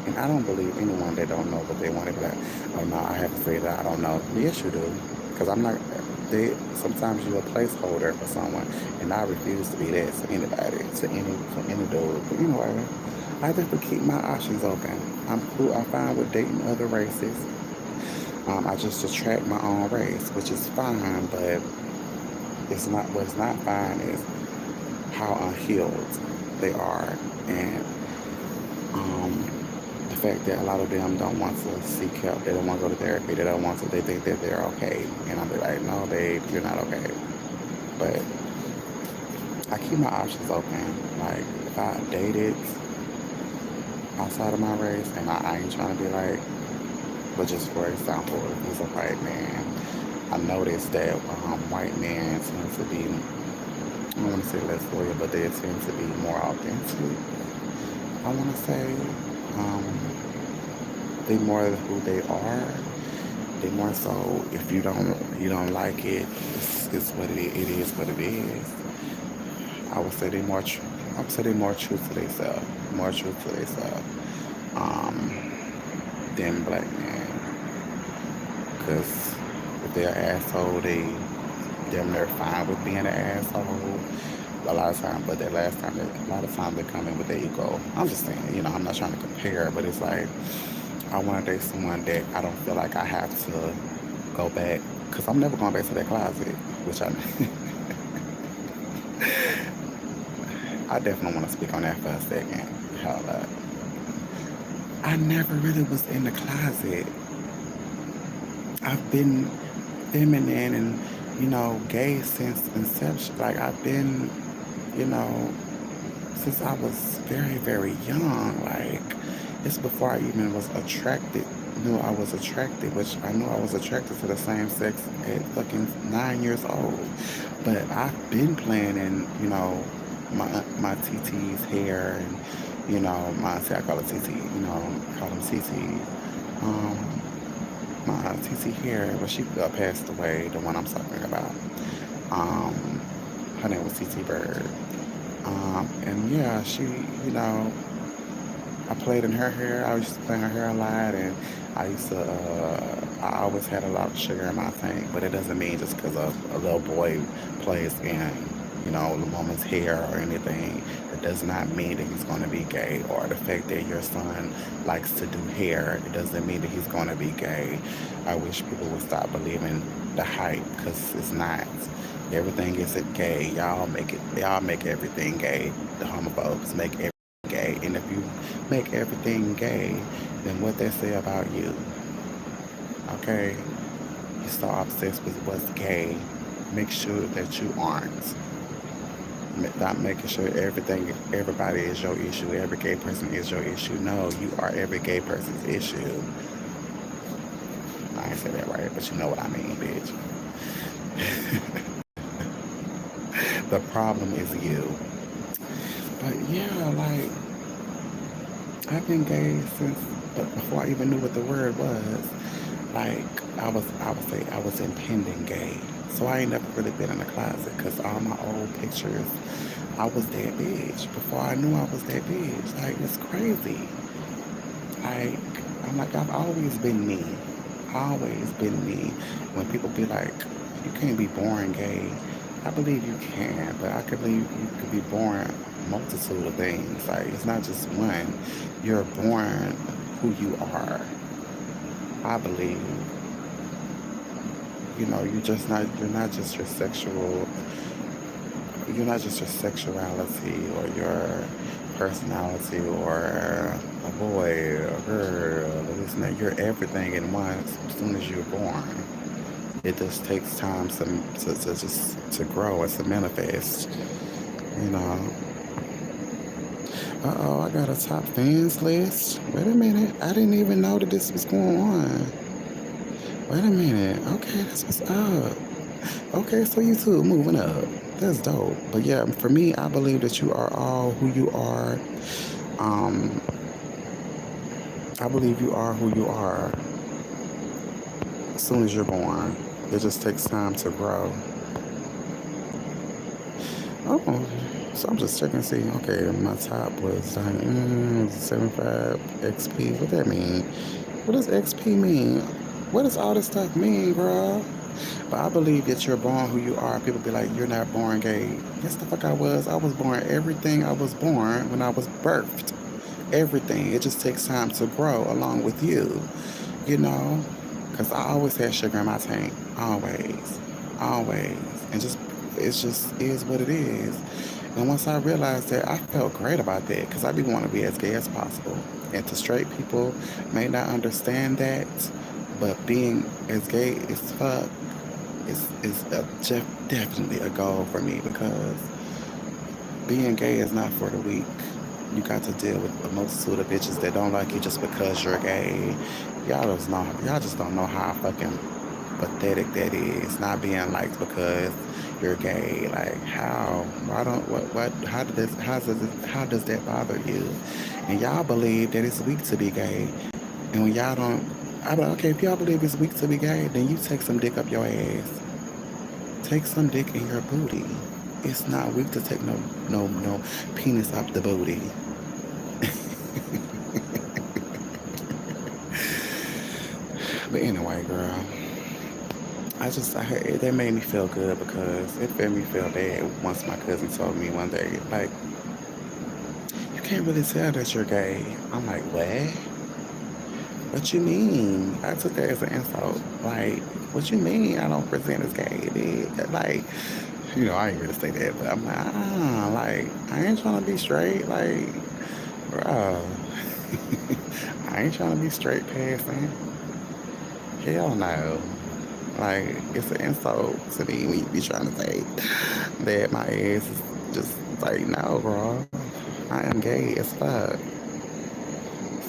And I don't believe anyone that don't know what they want to be like, oh no, I have to say that I don't know. Yes you do. Because I'm not sometimes you're a placeholder for someone, and I refuse to be that to anybody, to any dude. But anyway, I definitely keep my options open. I'm cool. I'm fine with dating other races. I just attract my own race, which is fine, but it's not, what's not fine is how unhealed they are, and um, the fact that a lot of them don't want to seek help. They don't want to go to therapy. They don't want to. They think that they're okay, and I'll be like, no, babe, you're not okay. But I keep my options open. Like, if I dated outside of my race, and I ain't trying to be like, but just for example, if he's a white man, I noticed that white men tend to be, I don't want to say less loyal, but they tend to be more authentic. I want to say they more who they are. They more so, if you don't like it, it's what it is. It is what it is. I would say they more. I would say they more true to themselves. More true to themselves. Than black men. Because if they're an asshole, they're fine with being an asshole. A lot of times, but a lot of times they come in with their ego. I'm just saying, I'm not trying to compare, but it's like I want to date someone that I don't feel like I have to go back, because I'm never going back to that closet, which I definitely want to speak on that for a second. How I never really was in the closet. I've been feminine and gay since inception. Like, I've been, you know since I was very, very young. Like, it's before I even was attracted, knew I was attracted, which I knew I was attracted to the same sex at fucking 9 years old. But I've been planning, my TT's hair and, my, see, I call it TT, call them TT. Um, my TT hair, but she passed away, the one I'm talking about. Um, Her name was TT Bird. And yeah, she, I played in her hair. I used to play in her hair a lot, and I always had a lot of sugar in my tank. But it doesn't mean just because a little boy plays in, the woman's hair or anything, it does not mean that he's going to be gay. Or the fact that your son likes to do hair, it doesn't mean that he's going to be gay. I wish people would stop believing the hype because it's not. Everything isn't gay. Y'all make everything gay. The homophobes make everything gay. And if you make everything gay, then what they say about you, okay? You so obsessed with what's gay. Make sure that you aren't. Not making sure everybody is your issue. Every gay person is your issue. No, you are every gay person's issue. I ain't say that right, but you know what I mean, bitch. The problem is you. But yeah, like, I've been gay since, but before I even knew what the word was. Like, I would say I was impending gay. So I ain't never really been in the closet because all my old pictures, I was that bitch. Before I knew I was that bitch. Like, it's crazy. Like, I'm like, I've always been me. Always been me. When people be like, you can't be born gay, I believe you can, but I could believe you could be born multitude of things. Like, it's not just one. You're born who you are. I believe, you're not just your sexual, you're not just your sexuality or your personality or a boy or a girl or this and that. You're everything in once as soon as you're born. It just takes time to grow and to manifest, you know. Uh-oh, I got a top fans list. Wait a minute. I didn't even know that this was going on. Wait a minute. Okay, that's what's up. Okay, so you two moving up. That's dope. But yeah, for me, I believe that you are all who you are. Um, I believe you are who you are as soon as you're born. It just takes time to grow. Oh, so I'm just checking to see. Okay, my top was 75 XP. What that mean? What does XP mean? What does all this stuff mean, bro? But I believe that you're born who you are. People be like, you're not born gay. Yes, the fuck I was. I was born everything I was born when I was birthed. Everything. It just takes time to grow along with you, you know? Because I always had sugar in my tank. Always. Always. And it just is what it is. And once I realized that, I felt great about that because I do want to be as gay as possible. And to straight people may not understand that, but being as gay as fuck is definitely a goal for me because being gay is not for the weak. You got to deal with a multitude of bitches that don't like you just because you're gay. Y'all just don't know how fucking pathetic that is. Not being liked because you're gay. Like how? Why don't what how does that bother you? And y'all believe that it's weak to be gay. And when y'all don't, I'm like, okay, if y'all believe it's weak to be gay, then you take some dick up your ass. Take some dick in your booty. It's not weak to take no penis up the booty. But anyway, girl, that made me feel good because it made me feel bad once my cousin told me one day, like, you can't really tell that you're gay. I'm like, what? What you mean? I took that as an insult. Like, what you mean I don't present as gay? Like, I ain't really say that, but I'm like, like, I ain't trying to be straight. Like, bro, I ain't trying to be straight passing. Hell no. Like, it's an insult to me when you be trying to say that my ass is just like, no, bro. I am gay as fuck.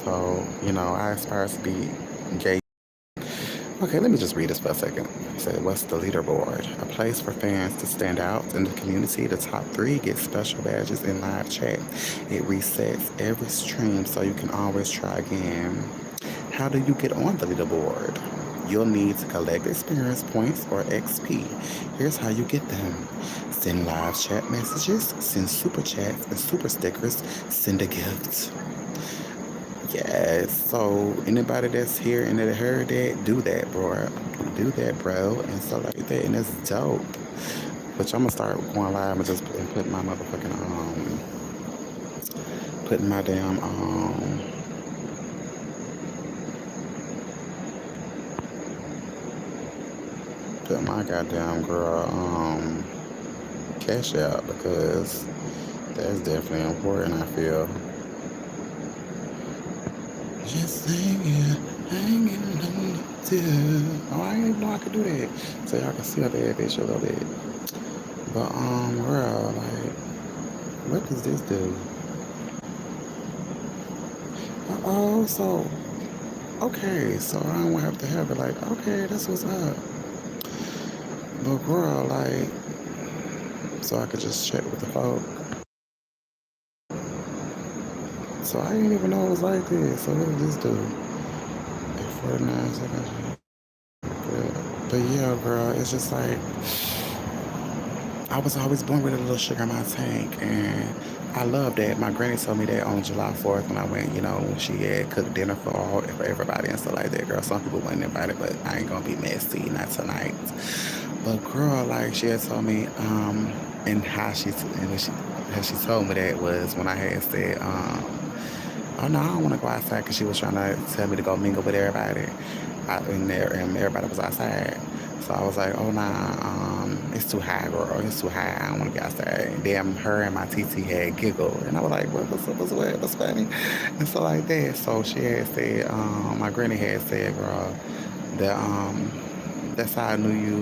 So, I aspire to be gay. Okay, let me just read this for a second. It said, what's the leaderboard? A place for fans to stand out in the community. The top three get special badges in live chat. It resets every stream so you can always try again. How do you get on the leaderboard? You'll need to collect experience points or XP. Here's how you get them. Send live chat messages, send super chats and super stickers, send a gift. Yes, so anybody that's here and that heard that, do that, bro. Do that, bro, and stuff like that, and it's dope. Which I'm gonna start going live and just putting my motherfucking putting my damn put my goddamn girl cash out because that's definitely important. I feel just hanging on to. Oh, I didn't even know I could do that. So y'all can see a bad bitch a little bit. But girl, like, what does this do? Oh, so okay, so I don't have to have it. Like, okay, that's what's up. But girl, like, so I could just check with the folk. So I didn't even know it was like this. So what did this do? At 49 seconds. But yeah, girl, it's just like I was always born with a little sugar in my tank, and I love that. My granny told me that on July 4th when I went, when she had cooked dinner for everybody and stuff like that. Girl, some people wasn't invited, but I ain't gonna be messy, not tonight. But girl, like she had told me, and how she told me that was when I had said, oh no, I don't want to go outside because she was trying to tell me to go mingle with everybody out in there, and everybody was outside. So I was like, oh nah, it's too high, girl. It's too high. I don't want to be outside. And then her and my TT had giggled, and I was like, what's up? What's funny? And so like that. So she had said, my granny had said, girl, that that's how I knew you.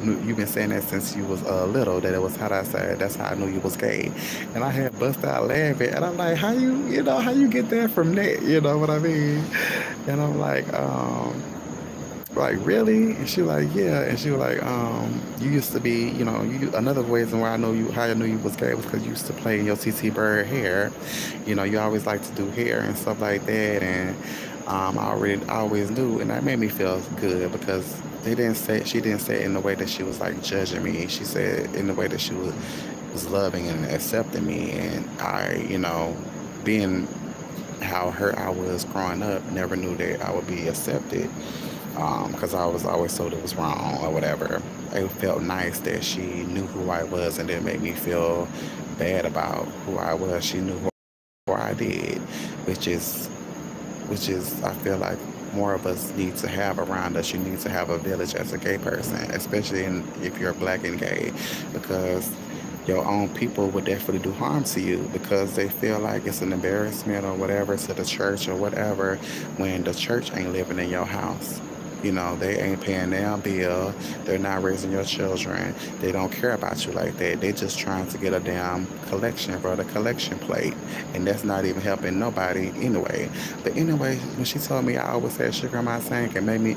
You've been saying that since you was little. That it was how I said. That's how I knew you was gay. And I had bust out laughing, and I'm like, how you get that from that? You know what I mean? And I'm like really? And she was like, yeah. And she was like, you used to be, another reason why I know you, how I knew you was gay was because you used to play in your TT Bird hair. You always like to do hair and stuff like that. And I always knew, and that made me feel good because she didn't say it in the way that she was like judging me. She said in the way that she was loving and accepting me. And being how hurt I was growing up, never knew that I would be accepted because I was always told it was wrong or whatever. It felt nice that she knew who I was and didn't make me feel bad about who I was. She knew who I did, which is I feel like more of us need to have around us. You need to have a village as a gay person, especially if you're black and gay, because your own people would definitely do harm to you because they feel like it's an embarrassment or whatever to the church or whatever when the church ain't living in your house. They ain't paying their bill. They're not raising your children. They don't care about you like that. They just trying to get a damn collection, bro, the collection plate. And that's not even helping nobody anyway. But anyway, when she told me I always had sugar in my tank and made me,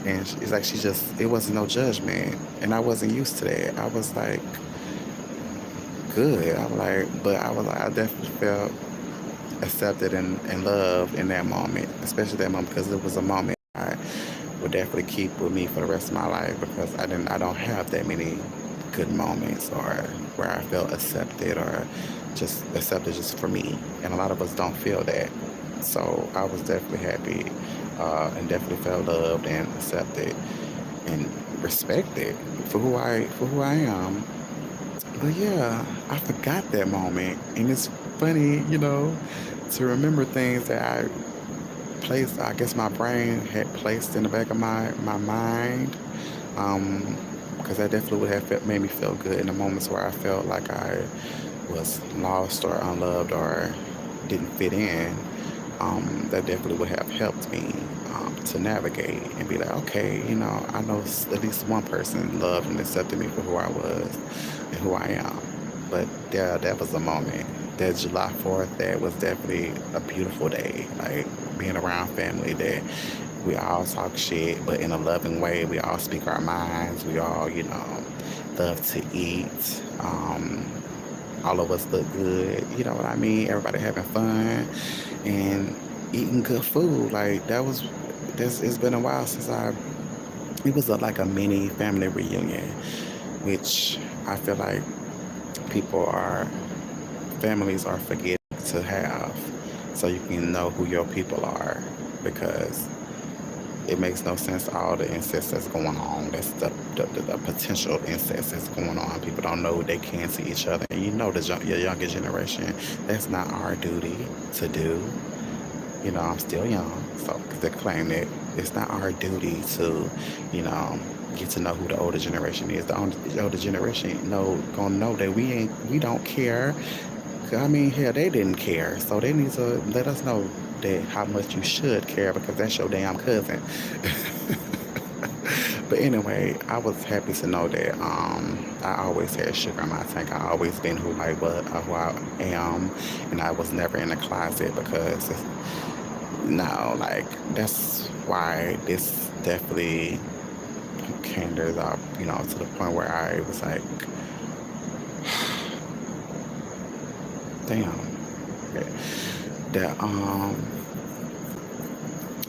and it's like it wasn't no judgment. And I wasn't used to that. I was like, good. I definitely felt accepted and loved in that moment, especially that moment because it was a moment I would definitely keep with me for the rest of my life because I don't have that many good moments or where I felt accepted or just accepted just for me. And a lot of us don't feel that. So I was definitely happy and definitely felt loved and accepted and respected for who I am. But yeah, I forgot that moment. And it's funny, to remember things that I guess my brain had placed in the back of my mind. Because that definitely would have made me feel good in the moments where I felt like I was lost or unloved or didn't fit in. That definitely would have helped me to navigate and be like, okay, I know at least one person loved and accepted me for who I was and who I am. But yeah, that was a moment. that July 4th, that was definitely a beautiful day. Like being around family that we all talk shit, but in a loving way. We all speak our minds. We all, love to eat. All of us look good. You know what I mean? Everybody having fun and eating good food. Like that was this. It's been a while since I. It was like a mini family reunion, which I feel like people are families are forgetting to have, so you can know who your people are, because it makes no sense all the incest that's going on. That's the potential incest that's going on. People don't know they can see each other. And you know, your younger generation, that's not our duty to do. I'm still young, so they claim that it's not our duty to, you know, get to know who the older generation is. The older generation gonna know that we don't care. I mean, hell, they didn't care, so they need to let us know that how much you should care, because that's your damn cousin. But anyway, I was happy to know that I always had sugar in my tank. I always been who I am, and I was never in a closet, because no, like that's why this definitely came to to the point where I was like, damn, okay, that I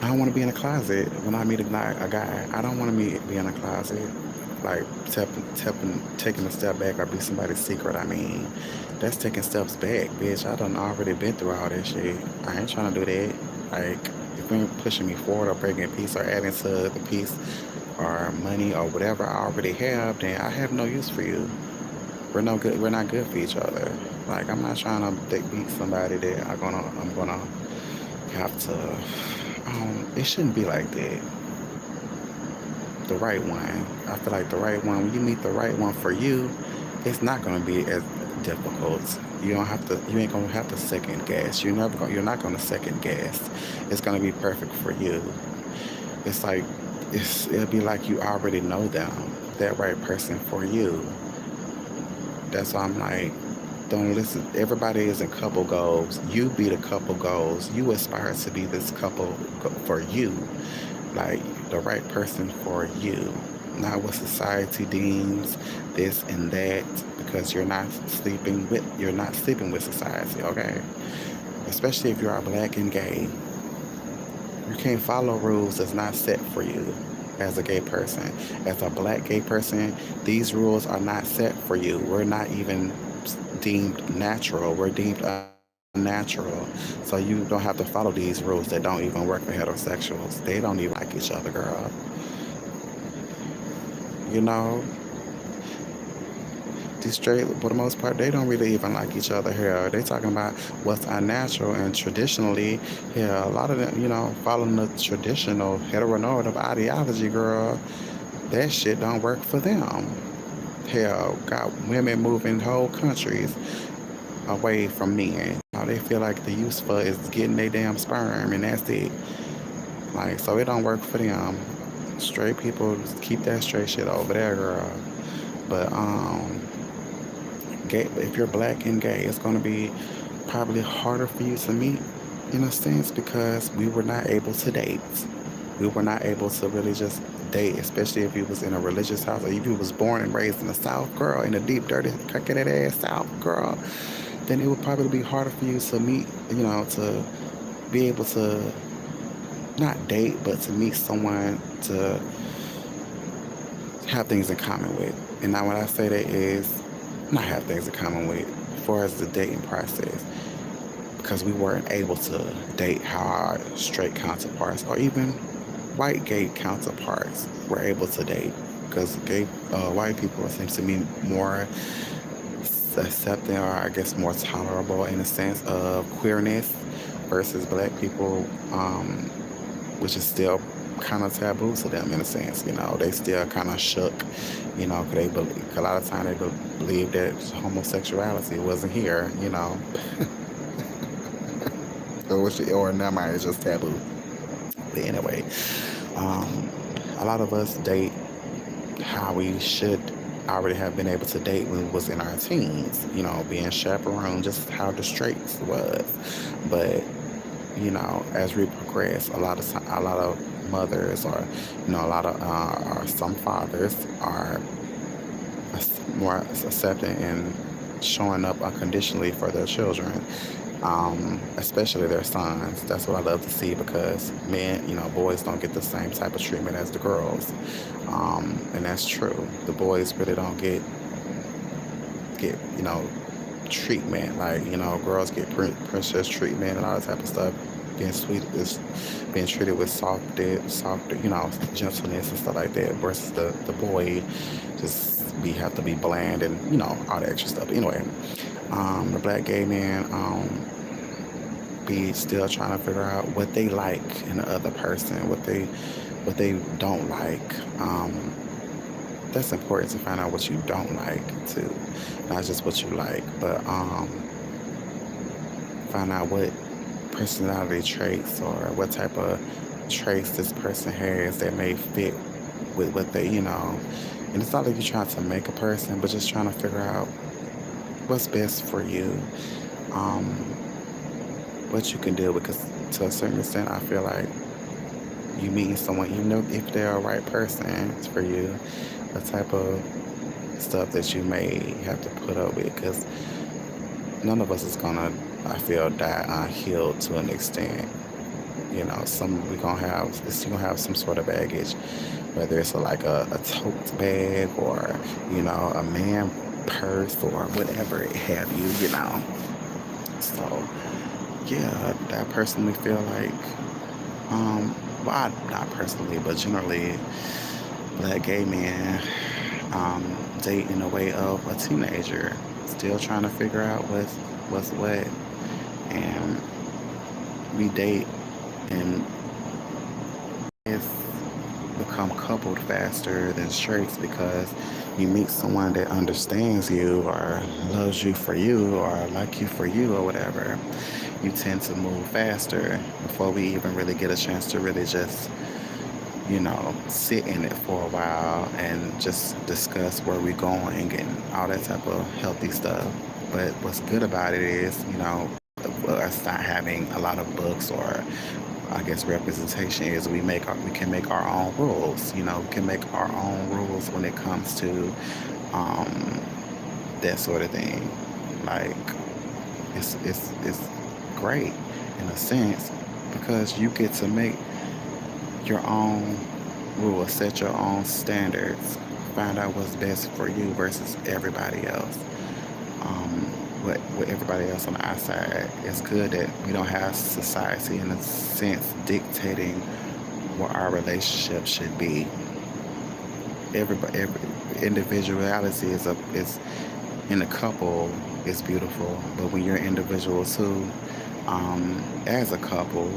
don't want to be in a closet when I meet a guy. I don't want to be in a closet, like taking a step back or be somebody's secret. I mean, that's taking steps back, bitch. I done already been through all that shit. I ain't trying to do that. Like, if you ain't pushing me forward or bringing peace or adding to the peace or money or whatever I already have, then I have no use for you. We're no good. We're not good for each other. Like, I'm not trying to beat somebody that I'm gonna have to. It shouldn't be like that. The right one. I feel like the right one. When you meet the right one for you, it's not gonna be as difficult. You don't have to. You ain't gonna have to second guess. You're not gonna second guess. It's gonna be perfect for you. It's like it'll be like you already know them. That right person for you. That's why I'm like, don't listen. Everybody is in couple goals. You be the couple goals. You aspire to be this couple for you, like the right person for you, not what society deems this and that. Because you're not sleeping with society. Okay, especially if you are black and gay, you can't follow rules that's not set for you. As a gay person, as a black gay person, these rules are not set for you. We're not even deemed natural. We're deemed unnatural. So you don't have to follow these rules that don't even work for heterosexuals. They don't even like each other, girl. You know, these straight, for the most part, they don't really even like each other here. They talking about what's unnatural, and traditionally, yeah, a lot of them, following the traditional heteronormative ideology, girl, that shit don't work for them. Hell, got women moving whole countries away from men. They feel like the use for is getting their damn sperm, and that's it. Like, so it don't work for them. Straight people just keep that straight shit over there, girl. But gay, if you're black and gay, it's gonna be probably harder for you to meet, in a sense, because we were not able to date. We were not able to really just date, especially if you was in a religious house, or if you was born and raised in the South, girl, in the deep, dirty, crackhead ass South, girl. Then it would probably be harder for you to meet, to be able to not date, but to meet someone to have things in common with. And now when I say that is not have things in common with, as far as the dating process, because we weren't able to date how our straight counterparts or even white gay counterparts were able to date. Because gay white people seem to be more accepting, or I guess more tolerable in the sense of queerness, versus black people, which is still kind of taboo to them in a sense. They still kind of shook, because they believe, a lot of time they believe that homosexuality wasn't here. Or never mind, it's just taboo. But anyway, um, a lot of us date how we should, already have been able to date when we was in our teens, being chaperone, just how the straights was. But, as we progress, a lot of mothers or, a lot of, or some fathers are more accepting and showing up unconditionally for their children, especially their sons. That's what I love to see because men, boys don't get the same type of treatment as the girls, and that's true. The boys really don't get treatment like girls get princess treatment and all that type of stuff. Being sweet is being treated with softer, gentleness and stuff like that. Versus the boy, just we have to be bland and all that extra stuff. But anyway, the black gay man be still trying to figure out what they like in the other person, what they don't like. That's important to find out what you don't like too, not just what you like, but find out what personality traits or what type of traits this person has that may fit with what they. And it's not like you're trying to make a person, but just trying to figure out what's best for you, um, what you can do. Because to a certain extent, I feel like you meeting someone, even though if they're a right person for you, the type of stuff that you may have to put up with. Because none of us is gonna, I feel, die unhealed to an extent. Some we gonna have, you gonna have some sort of baggage, whether it's like a tote bag or a man purse or whatever it have you. So yeah, I personally feel like, well, not personally, but generally, black gay men date in the way of a teenager, still trying to figure out what's what, and we date and it's become coupled faster than straights because you meet someone that understands you or loves you for you or like you for you or whatever, you tend to move faster before we even really get a chance to really just sit in it for a while and just discuss where we're going and all that type of healthy stuff. But what's good about it is, us not having a lot of books or I guess representation is we can make our own rules. We can make our own rules when it comes to um, that sort of thing. Like it's great in a sense because you get to make your own rules, set your own standards, find out what's best for you versus everybody else. Um, what everybody else on the outside. It's good that we don't have society in a sense dictating what our relationship should be. Every individuality is in a couple is beautiful, but when you're individual too, as a couple,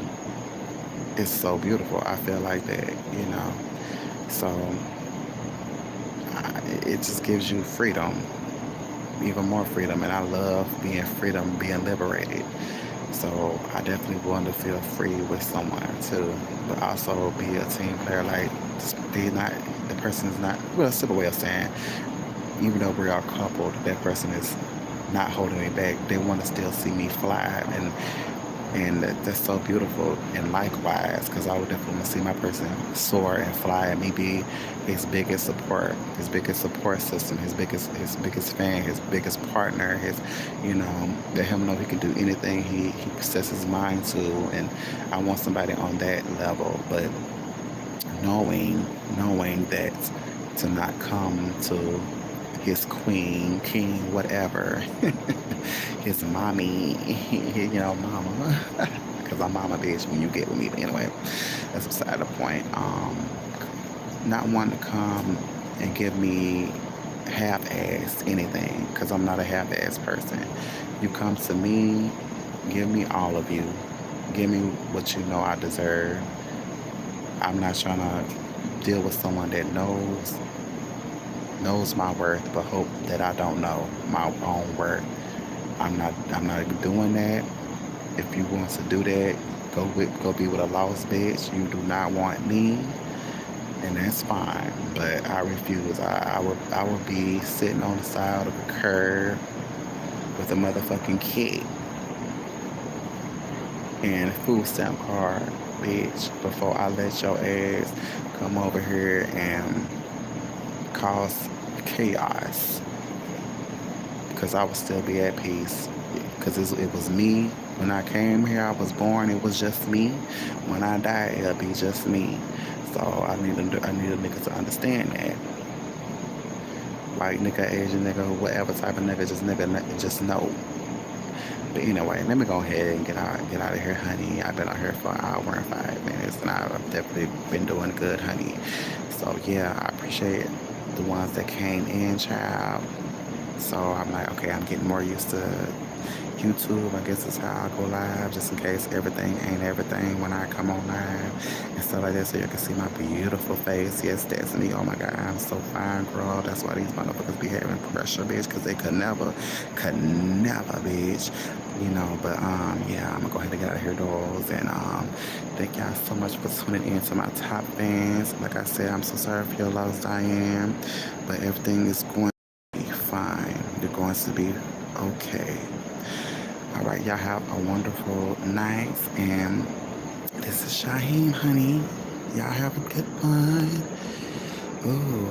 it's so beautiful. I feel like that. So it just gives you freedom, even more freedom, and I love being freedom, being liberated. So I definitely want to feel free with someone too, but also be a team player. Like just be not the person is not well. Simple way of saying, even though we are coupled, that person is not holding me back. They want to still see me fly, and that's so beautiful. And likewise, because I would definitely want to see my person soar and fly, and me be his biggest support system, his biggest fan, his biggest partner, let him know he can do anything he sets his mind to. And I want somebody on that level, but knowing that to not come to his queen, king, whatever, his mommy, mama, because I'm mama bitch when you get with me. But anyway, that's beside the point. Not wanting to come and give me half-assed anything, because I'm not a half-assed person. You come to me, give me all of you. Give me what you know I deserve. I'm not trying to deal with someone that knows my worth, but hope that I don't know my own worth. I'm not doing that. If you want to do that, go be with a lost bitch. You do not want me, and that's fine. But I refuse. I would be sitting on the side of the curb with a motherfucking kid and a food stamp card, bitch, before I let your ass come over here and cause chaos. Because I would still be at peace. Because it was me. When I came here, I was born, it was just me. When I die, it'll be just me. So I need a nigga to understand that. White nigga, Asian nigga, whatever type of nigga, just know. But anyway, let me go ahead and get out of here, honey. I've been out here for an hour and 5 minutes, and I've definitely been doing good, honey. So yeah, I appreciate the ones that came in, child. So I'm like, okay, I'm getting more used to YouTube. I guess is how I go live, just in case everything ain't everything when I come on live and stuff like that, so you can see my beautiful face. Yes, that's me. Oh my God, I'm so fine, girl. That's why these motherfuckers be having pressure, bitch, because they could never, bitch. But yeah, I'm gonna go ahead and get out of here, doors, and thank y'all so much for tuning in to my top fans. Like I said, I'm so sorry for your loss, Diane, but everything is going to be fine. You're going to be okay. All right, y'all have a wonderful night. And this is Shaheem, honey. Y'all have a good one. Ooh.